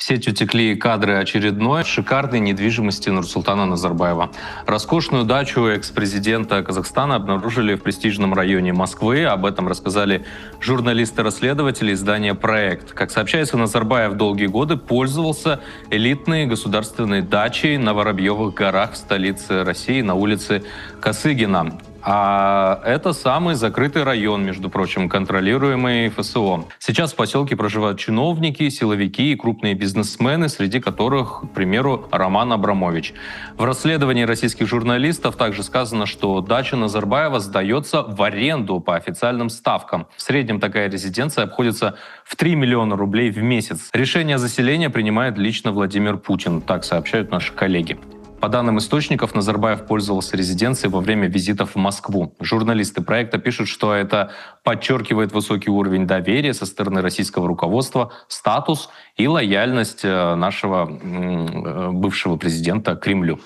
В сеть утекли кадры очередной шикарной недвижимости Нурсултана Назарбаева. Роскошную дачу экс-президента Казахстана обнаружили в престижном районе Москвы. Об этом рассказали журналисты-расследователи издания «Проект». Как сообщается, Назарбаев долгие годы пользовался элитной государственной дачей на Воробьевых горах в столице России на улице Косыгина. А это самый закрытый район, между прочим, контролируемый ФСО. Сейчас в поселке проживают чиновники, силовики и крупные бизнесмены, среди которых, к примеру, Роман Абрамович. В расследовании российских журналистов также сказано, что дача Назарбаева сдается в аренду по официальным ставкам. В среднем такая резиденция обходится в 3 миллиона рублей в месяц. Решение о заселении принимает лично Владимир Путин, так сообщают наши коллеги. По данным источников, Назарбаев пользовался резиденцией во время визитов в Москву. Журналисты проекта пишут, что это подчеркивает высокий уровень доверия со стороны российского руководства, статус и лояльность нашего бывшего президента к Кремлю.